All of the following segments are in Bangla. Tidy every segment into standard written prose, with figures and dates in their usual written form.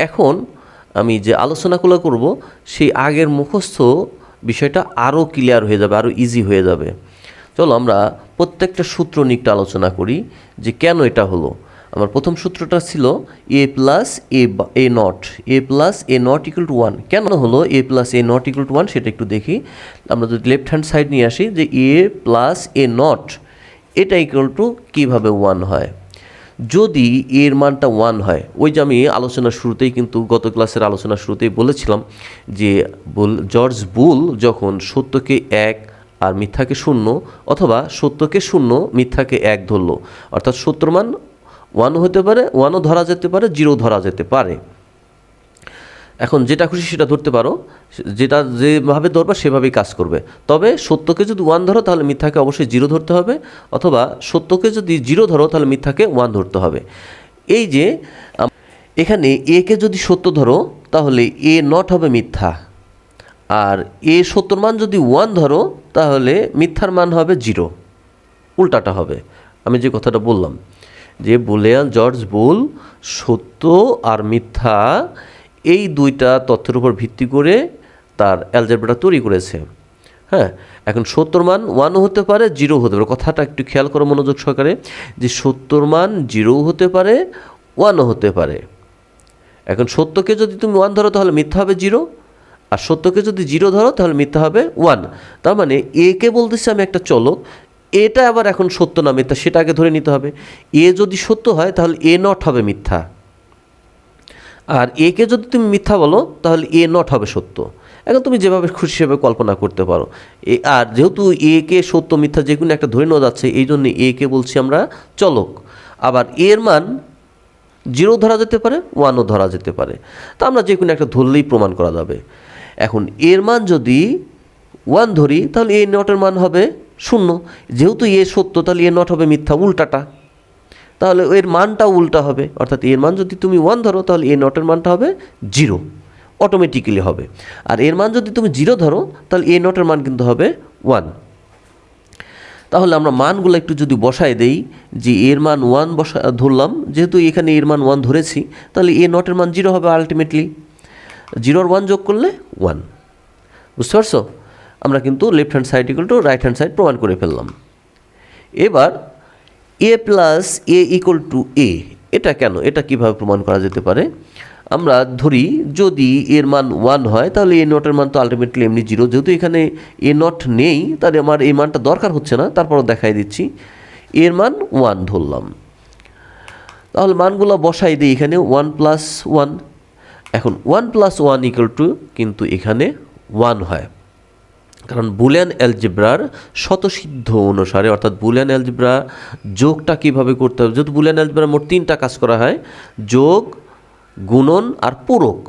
এখন আমি যে আলোচনাগুলো করব সেই আগের মুখস্থ বিষয়টা আরও ক্লিয়ার হয়ে যাবে, আরও ইজি হয়ে যাবে। চলো আমরা প্রত্যেকটা সূত্র নিয়ে একটু আলোচনা করি যে কেন এটা হলো। আমার প্রথম সূত্রটা ছিল a plus a naught, a plus a naught equal to 1। কেন হলো a plus a naught equal to 1 সেটা একটু দেখি। আমরা যদি লেফট হ্যান্ড সাইড নিয়ে আসি যে এ প্লাস এ নট এটা ইকুয়াল টু কীভাবে 1 হয়। যদি এর মানটা 1 হয়, ওই যে আমি আলোচনার শুরুতেই কিন্তু গত ক্লাসের আলোচনার শুরুতেই বলেছিলাম যে জর্জ বুল যখন সত্যকে 1 আর মিথ্যাকে 0 অথবা সত্যকে 0 মিথ্যাকে 1 ধরলো, অর্থাৎ সত্যর মান 1 হতে পারে, 1ও ধরা যেতে পারে, 0 ধরা যেতে পারে। এখন যেটা খুশি সেটা ধরতে পারো, যেটা যেভাবে ধরবা সেভাবেই কাজ করবে। তবে সত্যকে যদি 1 ধরো তাহলে মিথ্যাকে অবশ্যই 0 ধরতে হবে, অথবা সত্যকে যদি 0 ধরো তাহলে মিথ্যাকে 1 ধরতে হবে। এই যে এখানে একে যদি সত্য ধরো তাহলে এ নট হবে মিথ্যা, আর এ সত্যর মান যদি 1 ধরো তাহলে মিথ্যার মান হবে 0, উল্টাটা হবে। আমি যে কথাটা বললাম যে বুলিয়ান জর্জ বুল সত্য আর মিথ্যা এই দুইটা তথ্যের উপর ভিত্তি করে তার অ্যালজেব্রাটা তৈরি করেছে। হ্যাঁ, এখন সত্যর মান 1ও হতে পারে, 0ও হতে পারে। কথাটা একটু খেয়াল করো মনোযোগ সহকারে যে সত্যর মান 0ও হতে পারে, 1ও হতে পারে। এখন সত্যকে যদি তুমি 1 ধরো তাহলে মিথ্যা হবে 0, আর সত্যকে যদি 0 ধরো তাহলে মিথ্যা হবে 1। তার মানে একে বলতেছি আমি একটা চলক, এটা আবার এখন সত্য না মিথ্যা সেটা আগে ধরে নিতে হবে। এ যদি সত্য হয় তাহলে এ নট হবে মিথ্যা, আর একে যদি তুমি মিথ্যা বলো তাহলে এ নট হবে সত্য। এখন তুমি যেভাবে খুশি সেভাবে কল্পনা করতে পারো। আর যেহেতু একে সত্য মিথ্যা যে কোনো একটা ধরে নেওয়া যাচ্ছে, এই জন্য একে বলছি আমরা চলক। আবার এর মান 0 ধরা যেতে পারে, 1ও ধরা যেতে পারে। তা আমরা যে কোনো একটা ধরলেই প্রমাণ করা যাবে। এখন এর মান যদি 1 ধরি তাহলে এ নটের মান হবে 0। যেহেতু এ সত্য তাহলে এ নট হবে মিথ্যা, উল্টাটা। তাহলে এর মানটা উল্টা হবে, অর্থাৎ এর মান যদি তুমি 1 ধরো তাহলে এ নটের মানটা হবে 0, অটোমেটিক্যালি হবে। আর এর মান যদি তুমি 0 ধরো তাহলে এ নটের মান কিন্তু হবে 1। তাহলে আমরা মানগুলো একটু যদি বসায় দেই যে এর মান 1 ধরলাম, যেহেতু এখানে এর মান 1 ধরেছি তাহলে এ নটের মান 0 হবে আলটিমেটলি। 0 আর 1 যোগ করলে 1। বুঝতে পারছো? আমরা কিন্তু left hand side equal to right hand side প্রমাণ করে ফেললাম। এবার এ প্লাস এ ইকুয়াল টু এ, এটা কেন, এটা কিভাবে প্রমাণ করা যেতে পারে। আমরা ধরি যদি এর মান 1 হয় তাহলে এ নটের মান তো আলটিমেটলি এমনি 0। যেহেতু এখানে এ নট নেই তাহলে আমার এই মানটা দরকার হচ্ছে না, তারপরও দেখাই দিচ্ছি। এর মান 1 ধরলাম, তাহলে মানগুলো বসাই দিই এখানে 1 প্লাস 1। এখন 1 প্লাস 1 ইকুয়াল টু কিন্তু এখানে 1 হয়, কারণ বুলিয়ান অ্যালজেব্রার স্বতঃসিদ্ধ অনুসারে, অর্থাৎ বুলিয়ান অ্যালজেব্রা যোগটা কীভাবে করতে হবে। যেহেতু বুলিয়ান অ্যালজেব্রার মোট 3টা কাজ করা হয়, যোগ, গুণন আর পূরক।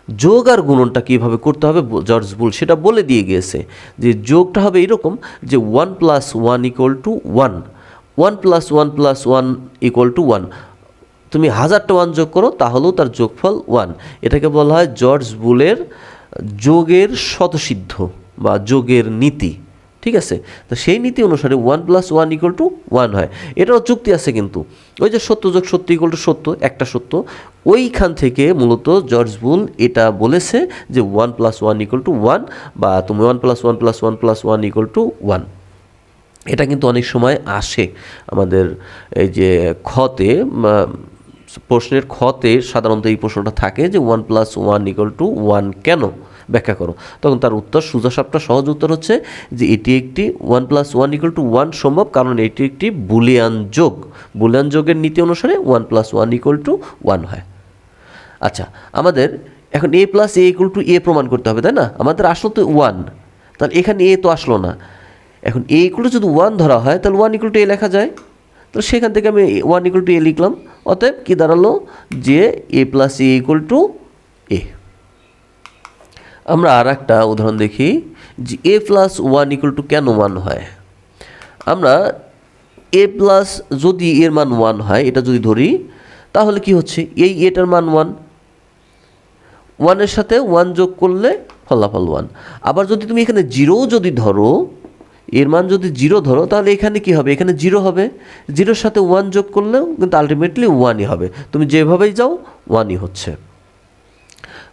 যোগ আর গুণনটা কীভাবে করতে হবে জর্জ বুল সেটা বলে দিয়ে গিয়েছে যে যোগটা হবে এরকম যে 1 plus 1 equal to 1, 1 plus 1 plus 1 equal to 1। তুমি 1000টা 1 যোগ করো তাহলেও তার যোগফল 1। এটাকে বলা হয় জর্জ বুলের যোগের স্বতঃসিদ্ধ বা যোগের নীতি। ঠিক আছে, তো সেই নীতি অনুসারে 1 প্লাস 1 ইকুয়াল টু 1 হয়। এটাও যুক্তি আছে কিন্তু, ওই যে সত্য যোগ সত্য ইকুয়াল টু সত্য, একটা সত্য, ওইখান থেকে মূলত জর্জ বুল এটা বলেছে যে 1 প্লাস 1 ইকুয়াল টু 1, বা তুমি 1 plus 1 plus 1 plus 1 equal to 1। এটা কিন্তু অনেক সময় আসে আমাদের এই যে খতে, প্রশ্নের খতে সাধারণত এই প্রশ্নটা থাকে যে 1 প্লাস 1 ইকুয়াল টু 1 কেন, ব্যাখ্যা করো। তখন তার উত্তর সোজাসাপটা সহজ উত্তর হচ্ছে যে এটি একটি 1 প্লাস 1 ইকুয়াল টু 1 সম্ভব, কারণ এটি একটি বুলিয়ান যোগ। বুলিয়ান যোগের নীতি অনুসারে 1 প্লাস 1 ইকুয়াল টু 1 হয়। আচ্ছা, আমাদের এখন এ প্লাস এ ইকুয়াল টু এ প্রমাণ করতে হবে, তাই না? আমাদের আসলো তো 1, তাহলে এখানে এ তো আসলো না। এখন এ ইকুয়াল টু যদি 1 ধরা হয় তাহলে 1 ইকুয়াল টু এ লেখা যায়, তাহলে সেখান থেকে আমি 1 ইকুয়াল টু এ লিখলাম। অতএব কী দাঁড়ালো যে এ প্লাস এ ইকুয়াল টু এ। আমরা আর একটা উদাহরণ দেখি যে এ প্লাস 1 ইকুয়াল টু কেন 1 হয়। আমরা এ প্লাস যদি এর মান 1 হয় এটা যদি ধরি তাহলে কি হচ্ছে, এই এটার মান 1, 1-এর সাথে 1 যোগ করলে ফলাফল 1। আবার যদি তুমি এখানে 0 যদি ধরো, এর মান যদি 0 ধরো তাহলে এখানে কি হবে, এখানে 0 হবে। 0-র সাথে 1 যোগ করলেও কিন্তু আলটিমেটলি 1ই হবে। তুমি যেভাবেই যাও 1ই হচ্ছে।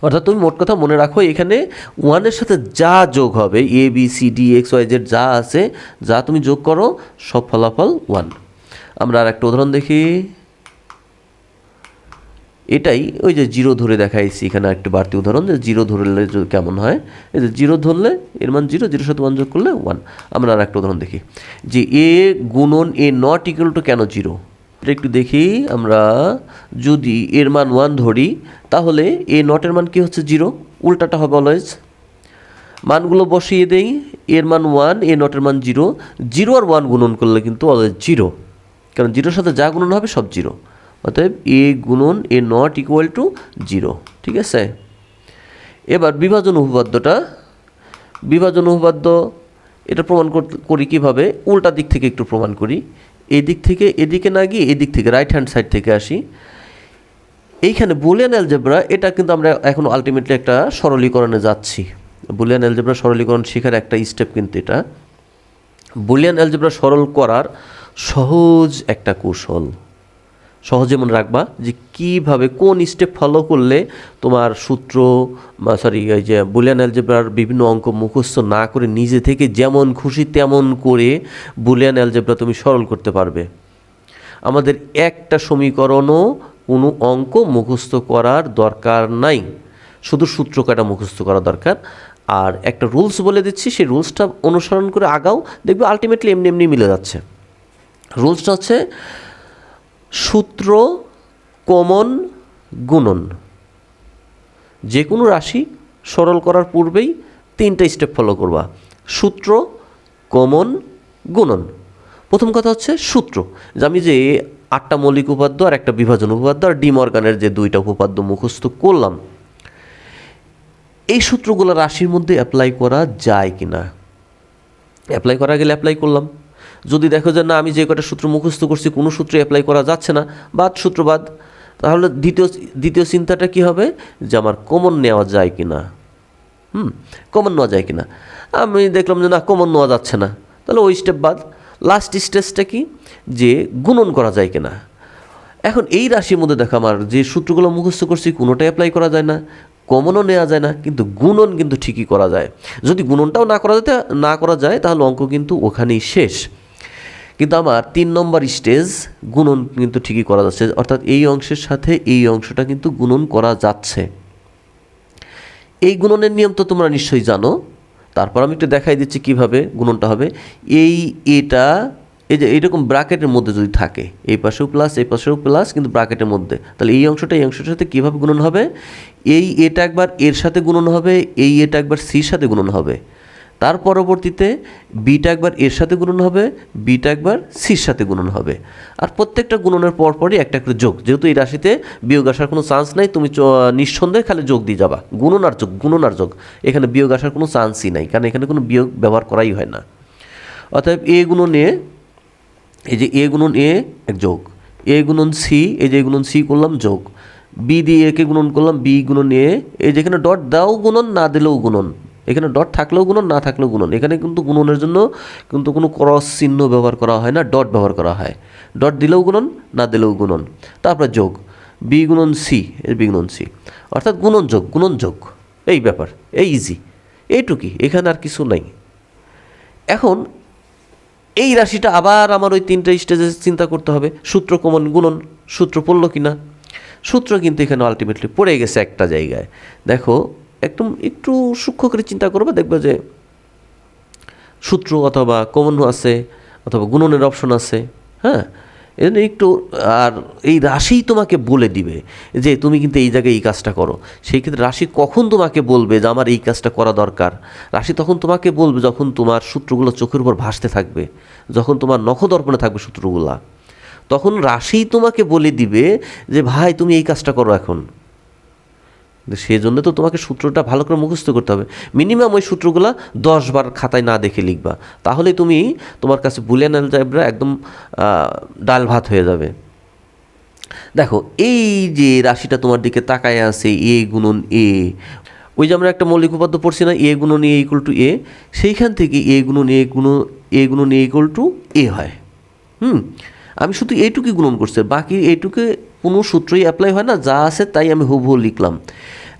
অর্থাৎ তুমি মোট কথা মনে রাখো এখানে ওয়ানের সাথে যা যোগ হবে A B C D X Y Z যা আছে, যা তুমি যোগ করো সব ফলাফল 1। আমরা আর একটা উদাহরণ দেখি। এটাই ওই যে 0 ধরে দেখাইছি, এখানে একটু বাড়তি উদাহরণ যে 0 ধরলে কেমন হয়। এই যে 0 ধরলে এর মান 0, 0 সাথে 1 যোগ করলে 1। আমরা আর একটা উদাহরণ দেখি যে এ গুণন এ নট ইকুয়াল টু কেন 0। এটা একটু দেখি আমরা। যদি এর মান 1 ধরি তাহলে এ নটের মান কি হচ্ছে 0, উল্টাটা হবে অলওয়েজ। মানগুলো বসিয়ে দেই, এর মান 1 এ নটের মান 0, 0 আর 1 গুণন করলে কিন্তু অলওয়েজ 0, কারণ 0-র সাথে যা গুণন হবে সব 0। অতএব এ গুণন এ নট ইকুয়াল টু 0। ঠিক আছে, এবার বিভাজন উপপাদ্য এটা প্রমাণ করি কীভাবে, উল্টা দিক থেকে একটু প্রমাণ করি। এই দিক থেকে এদিকে না গিয়ে এদিক থেকে রাইট হ্যান্ড সাইড থেকে আসি। এইখানে বুলিয়ান অ্যালজেব্রা, এটা কিন্তু আমরা এখন আলটিমেটলি একটা সরলীকরণে যাচ্ছি। বুলিয়ান অ্যালজেব্রা সরলীকরণ শেখার একটা স্টেপ কিন্তু এটা। বুলিয়ান অ্যালজেব্রা সরল করার সহজ একটা কৌশল, সহজে মনে রাখবা যে কীভাবে কোন স্টেপ ফলো করলে তোমার সূত্র এই যে বুলিয়ান অ্যালজেব্রার বিভিন্ন অঙ্ক মুখস্থ না করে নিজে থেকে যেমন খুশি তেমন করে বুলিয়ান অ্যালজেব্রা তুমি সরল করতে পারবে। আমাদের একটা সমীকরণও কোনো অঙ্ক মুখস্থ করার দরকার নাই, শুধু সূত্র কয়টা মুখস্থ করা দরকার। আর একটা রুলস বলে দিচ্ছি, সেই রুলসটা অনুসরণ করে আগাও, দেখবে আলটিমেটলি এমনি এমনি মিলে যাচ্ছে। রুলসটা হচ্ছে সূত্র, কমন, গুণন। যে কোনো রাশি সরল করার পূর্বেই 3টা স্টেপ ফলো করবা: সূত্র, কমন, গুণন। প্রথম কথা হচ্ছে সূত্র, যে আমি যে 8টা মৌলিক উপপাদ্য আর একটা বিভাজন উপপাদ্য আর ডি মর্গানের যে 2টা উপপাদ্য মুখস্থ করলাম, এই সূত্রগুলো রাশির মধ্যে অ্যাপ্লাই করা যায় কি না। অ্যাপ্লাই করা গেলে অ্যাপ্লাই করলাম। যদি দেখো যে না, আমি যে কটা সূত্র মুখস্থ করছি কোনো সূত্রে অ্যাপ্লাই করা যাচ্ছে না, সূত্র বাদ, তাহলে দ্বিতীয় চিন্তাটা কি হবে যে আমার কমন নেওয়া যায় কি না। কমন নেওয়া যায় কি না, আমি দেখলাম যে না, কমন নেওয়া যাচ্ছে না, তাহলে ওই স্টেপ বাদ। লাস্ট স্টেজটা কি, যে গুণন করা যায় কি না। এখন এই রাশির মধ্যে দেখো আমার যে সূত্রগুলো মুখস্থ করছি কোনোটাই অ্যাপ্লাই করা যায় না, কমনও নেওয়া যায় না, কিন্তু গুণন কিন্তু ঠিকই করা যায়। যদি গুণনটাও না করা যায় তাহলে অঙ্ক কিন্তু ওখানেই শেষ। কিন্তু আমার 3 নম্বর স্টেজ, গুণন কিন্তু ঠিকই করা যাচ্ছে, অর্থাৎ এই অংশের সাথে এই অংশটা কিন্তু গুণন করা যাচ্ছে। এই গুণনের নিয়ম তো তোমরা নিশ্চয়ই জানো, তারপর আমি একটু দেখাই দিচ্ছি কিভাবে গুণনটা হবে। এটা এই যে এইরকম ব্র্যাকেটের মধ্যে যদি থাকে, এই পাশেও প্লাস এই পাশেও প্লাস, কিন্তু ব্র্যাকেটের মধ্যে, তাহলে এই অংশটার সাথে কীভাবে গুণন হবে, এটা একবার এর সাথে গুণন হবে, এটা একবার সির সাথে গুণন হবে, তার পরবর্তীতে বিটা একবার এর সাথে গুণন হবে, বিটা একবার সির সাথে গুণন হবে। আর প্রত্যেকটা গুণনের পরপরই একটা করে যোগ, যেহেতু এই রাশিতে বিয়োগ আসার কোনো চান্স নাই, তুমি নিঃসন্দেহে খালি যোগ দিয়ে যাবা, গুণন আর যোগ, এখানে বিয়োগ আসার কোনো চান্সই নাই, কারণ এখানে কোনো বিয়োগ ব্যবহার করাই হয় না। অতএব এ গুণন এ, এই যে এ গুণন এ এক যোগ, এ গুণন সি, এই যে এ গুণন সি করলাম যোগ, বি দিয়ে একে গুণন করলাম, বি গুণন এ, এই যেখানে ডট দাও গুণন, না দিলেও গুণন, এখানে ডট থাকলেও গুণন, না থাকলেও গুণন। এখানে কিন্তু গুণনের জন্য কিন্তু কোনো ক্রস চিহ্ন ব্যবহার করা হয় না, ডট ব্যবহার করা হয়। ডট দিলেও গুণন, না দিলেও গুণন। তারপরে যোগ, বি গুণন সি, এর বি গুণন সি, অর্থাৎ গুণন যোগ, এই ব্যাপার, এই ইজি, এইটুকুই, এখানে আর কিছু নাই। এখন এই রাশিটা আবার আমার ওই 3টা স্টেজে চিন্তা করতে হবে, সূত্র, কমন, গুণন। সূত্র পড়লো কি না, সূত্র কিন্তু এখানে আলটিমেটলি পড়ে গেছে একটা জায়গায়। দেখো একটু সূক্ষ্ম করে চিন্তা করবে, দেখবে যে সূত্র অথবা কমন আছে অথবা গুণনের অপশন আছে। হ্যাঁ, এই জন্য একটু, আর এই রাশি তোমাকে বলে দিবে যে তুমি কিন্তু এই জায়গায় এই কাজটা করো। সেই ক্ষেত্রে রাশি কখন তোমাকে বলবে যে আমার এই কাজটা করা দরকার, রাশি তখন তোমাকে বলবে যখন তোমার সূত্রগুলো চোখের উপর ভাসতে থাকবে, যখন তোমার নখদর্পণে থাকবে সূত্রগুলা, তখন রাশি তোমাকে বলে দিবে যে ভাই তুমি এই কাজটা করো এখন। সেই জন্য তো তোমাকে সূত্রটা ভালো করে মুখস্থ করতে হবে। মিনিমাম ওই সূত্রগুলো 10 বার খাতায় না দেখে লিখবা, তাহলে তুমি তোমার কাছে বুলিয়ান অ্যালজেব্রা একদম ডাল ভাত হয়ে যাবে। দেখো এই যে রাশিটা তোমার দিকে তাকায় আছে, এ গুণন এ, ওই যে আমরা একটা মৌলিক উপপাদ্য পড়ছি না, এ গুণন এ ইকুয়াল টু এ, সেইখান থেকে এ গুণন এ ইকুয়াল টু এ হয়। আমি শুধু এইটুকুই গুণন করছি, বাকি এইটুকু কোনো সূত্রই অ্যাপ্লাই হয় না, যা আছে তাই আমি হুবহু লিখলাম।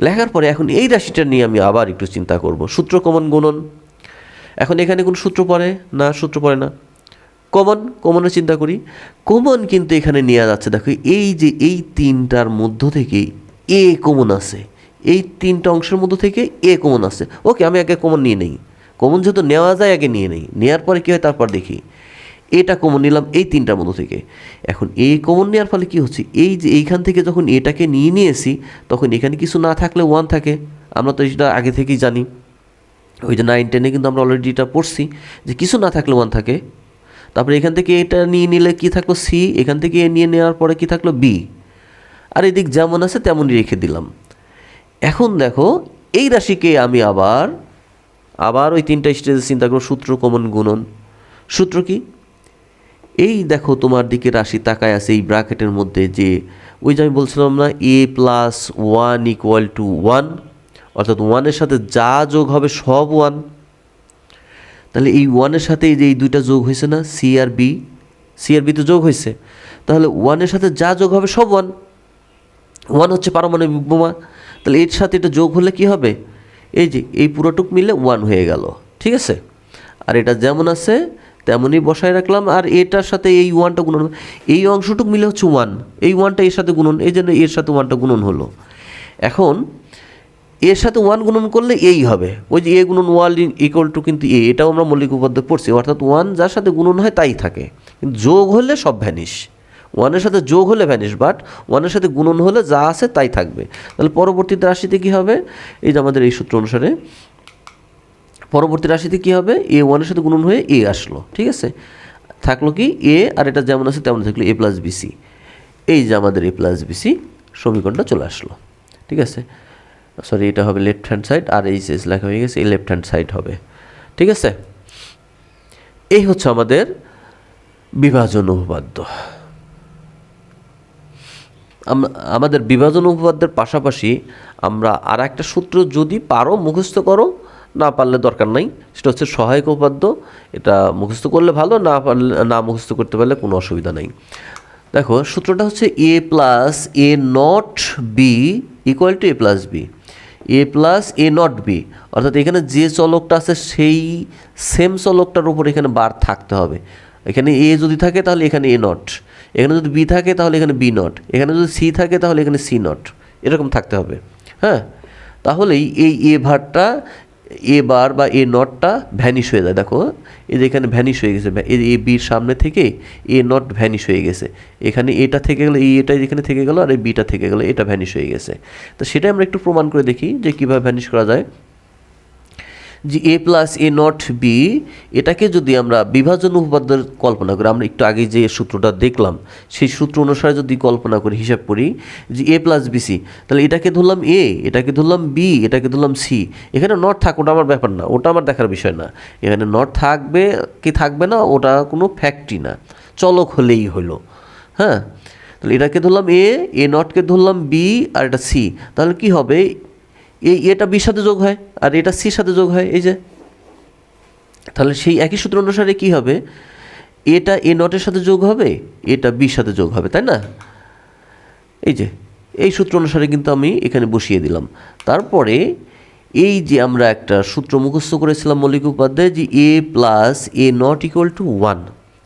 লেখার পরে এখন এই রাশিটা নিয়ে আমি আবার একটু চিন্তা করব। সূত্র কমন গুণন। এখন এখানে কোন সূত্র পড়ে না? সূত্র পড়ে না। কমনের চিন্তা করি। কমন কিন্তু এখানে নেওয়া যাচ্ছে। দেখো এই যে এই তিনটার মধ্য থেকে এ কমন আছে, এই তিনটা অংশের মধ্য থেকে এ কমন আছে। ওকে, আমি আগে কমন নিয়ে নেই। কমন যেহেতু নেওয়া যায় আগে নিয়ে নেই, নেওয়ার পরে কী হয় তারপর দেখি। এটা কমন নিলাম এই তিনটার মধ্য থেকে। এখন এই কমন নেওয়ার ফলে কী হচ্ছে, এই যে এইখান থেকে যখন এটাকে নিয়ে নিয়েছি তখন এখানে কিছু না থাকলে 1 থাকে। আমরা তো এটা আগে থেকেই জানি, ওই যে 9, 10-এ কিন্তু আমরা অলরেডি এটা পড়ছি যে কিছু না থাকলে 1 থাকে। তারপরে এখান থেকে এটা নিয়ে নিলে কী থাকলো সি, এখান থেকে এ নিয়ে নেওয়ার পরে কী থাকলো বি, আর এদিক যেমন আছে তেমনই রেখে দিলাম। এখন দেখো এই রাশিকে আমি আবার ওই তিনটা স্টেজে চিন্তা করো। সূত্র কমন গুণন। সূত্র কি? এই দেখো তোমার দিকে রাশি তাকায় আছে এই ব্র্যাকেটের মধ্যে, যে ওই যে আমি বলছিলাম না a+1 = 1, অর্থাৎ 1-এর সাথে যা যোগ হবে সব 1। তাহলে এই 1-এর সাথে এই যে এই দুইটা যোগ হয়েছে না, সি আর বি তো যোগ হয়েছে। তাহলে 1-এর সাথে যা যোগ হবে সব 1। 1 হচ্ছে পারমাণবিক বোমা। তাহলে এর সাথে এটা যোগ হলে কি হবে, এই যে এই পুরোটুক মিলে 1 হয়ে গেল। ঠিক আছে, আর এটা যেমন আছে তেমনই বসায় রাখলাম, আর এটার সাথে এই 1টা গুণন, এই অংশটুক মিলে হচ্ছে 1, এই 1টা এর সাথে গুণন, এই জন্য এর সাথে 1টা গুণন হলো। এখন এর সাথে 1 গুণন করলে এই হবে, ওই যে এ গুণন 1 = কিন্তু এ, এটাও আমরা মৌলিক উপপাদ্য পড়ছি। অর্থাৎ 1 যার সাথে গুণন হয় তাই থাকে, কিন্তু যোগ হলে সব ভ্যানিশ। 1-এর সাথে যোগ হলে ভ্যানিশ, বাট 1-এর সাথে গুণন হলে যা আছে তাই থাকবে। তাহলে পরবর্তীতে রাশিতে কী হবে, এই যে আমাদের এই সূত্র অনুসারে পরবর্তী রাশিতে কী হবে, এ 1-এর সাথে গুণন হয়ে এ আসলো। ঠিক আছে, থাকলো কি এ, আর এটা যেমন আছে তেমন থাকলো a+bc। এই যে আমাদের a+bc সমীকরণটা চলে আসলো। ঠিক আছে, সরি এটা হবে লেফট হ্যান্ড সাইড, আর এই যে লেখা হয়ে গেছে এই লেফট হ্যান্ড সাইড হবে। ঠিক আছে, এই হচ্ছে আমাদের বিভাজন উপপাদ্য। আমাদের বিভাজন উপপাদ্যের পাশাপাশি আমরা আর একটা সূত্র যদি পারো মুখস্থ করো, না পারলে দরকার নাই, সেটা হচ্ছে সহায়ক উপপাদ্য। এটা মুখস্থ করলে ভালো, না পারলে না মুখস্থ করতে পারলে কোনো অসুবিধা নেই। দেখো সূত্রটা হচ্ছে a+a0b = a+b, a+a0b, অর্থাৎ এখানে যে চলকটা আছে সেই সেম চলকটার উপর এখানে বার থাকতে হবে। এখানে এ যদি থাকে তাহলে এখানে a0, এখানে যদি বি থাকে তাহলে এখানে b0, এখানে যদি সি থাকে তাহলে এখানে c0, এরকম থাকতে হবে। হ্যাঁ, তাহলেই এই এ ভারটা, এ বার বা a0টা ভ্যানিশ হয়ে যায়। দেখো এই যে এখানে ভ্যানিশ হয়ে গেছে, এ বির সামনে থেকে a0 ভ্যানিশ হয়ে গেছে। এখানে এটা থেকে গেলো, এটা যেখানে থেকে গেলো, আর এই বিটা থেকে গেলো, এটা ভ্যানিশ হয়ে গেছে। তো সেটাই আমরা একটু প্রমাণ করে দেখি যে কীভাবে ভ্যানিশ করা যায়। যে a+a0b, এটাকে যদি আমরা বিভাজন উপপাদ্যের কল্পনা করি, আমরা একটু আগে যে সূত্রটা দেখলাম সেই সূত্র অনুসারে যদি কল্পনা করি, হিসাব করি যে a+bc, তাহলে এটাকে ধরলাম এ, এটাকে ধরলাম বি, এটাকে ধরলাম সি। এখানে নট থাক ওটা আমার ব্যাপার না, ওটা আমার দেখার বিষয় না। এখানে নট থাকবে কি থাকবে না ওটা কোনো ফ্যাক্টই না, চলক হলেই হলো। হ্যাঁ, তাহলে এটাকে ধরলাম a0কে ধরলাম বি, আর এটা সি। তাহলে কি হবে, এটা বির সাথে যোগ হয় আর এটা সির সাথে যোগ হয়, এই যে। তাহলে সেই একই সূত্র অনুসারে কি হবে, এটা a0-এর সাথে যোগ হবে, এটা বির সাথে যোগ হবে, তাই না? এই যে এই সূত্র অনুসারে কিন্তু আমি এখানে বসিয়ে দিলাম। তারপরে এই যে আমরা একটা সূত্র মুখস্থ করেছিলাম মৌলিক উপাধ্যায়, যে a+a0 = 1,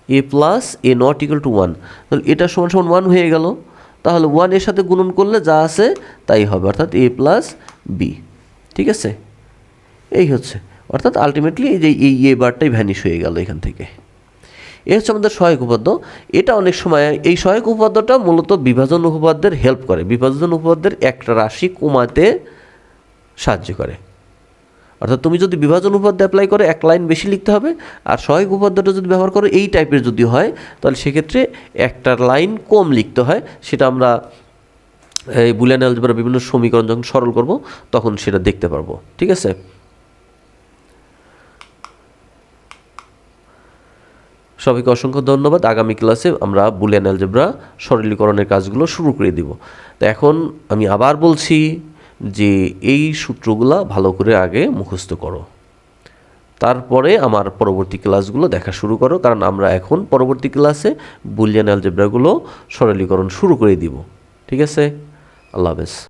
a+a0 = 1, তাহলে এটা সমান 1 হয়ে গেল। তাহলে 1 এর সাথে গুণন করলে যা আছে তাই হবে, অর্থাৎ a+b। ঠিক আছে, এই হচ্ছে, অর্থাৎ আলটিমেটলি এই যে এই এ বারটাই ভ্যানিশ হয়ে গেল এখান থেকে। এ হচ্ছে আমাদের সহায়ক উপপাদ্য। এটা অনেক সময় এই সহায়ক উপপাদ্যটা মূলত বিভাজন উপপাদ্যের হেল্প করে, বিভাজন উপপাদ্যের একটা রাশি কমাতে সাহায্য করে। অর্থাৎ তুমি যদি বিভাজন উপপাদ্য অ্যাপ্লাই করে 1 লাইন বেশি লিখতে হবে, আর সহায়ক উপপাদ্যটা যদি ব্যবহার করো এই টাইপের যদি হয় তাহলে সেক্ষেত্রে একটা লাইন কম লিখতে হয়। সেটা আমরা এই বুলিয়ান অ্যালজেব্রার বিভিন্ন সমীকরণ যখন সরল করব তখন সেটা দেখতে পারবো। ঠিক আছে, সবাইকে অসংখ্য ধন্যবাদ। আগামী ক্লাসে আমরা বুলিয়ান অ্যালজেব্রা সরলীকরণের কাজগুলো শুরু করে দিব। তো এখন আমি আবার বলছি যে এই সূত্রগুলো ভালো করে আগে মুখস্থ করো, তারপরে আমার পরবর্তী ক্লাসগুলো দেখা শুরু করো, কারণ আমরা এখন পরবর্তী ক্লাসে বুলিয়ান অ্যালজেব্রাগুলো সরলীকরণ শুরু করে দিব। ঠিক আছে, আল্লাহ হাফেজ।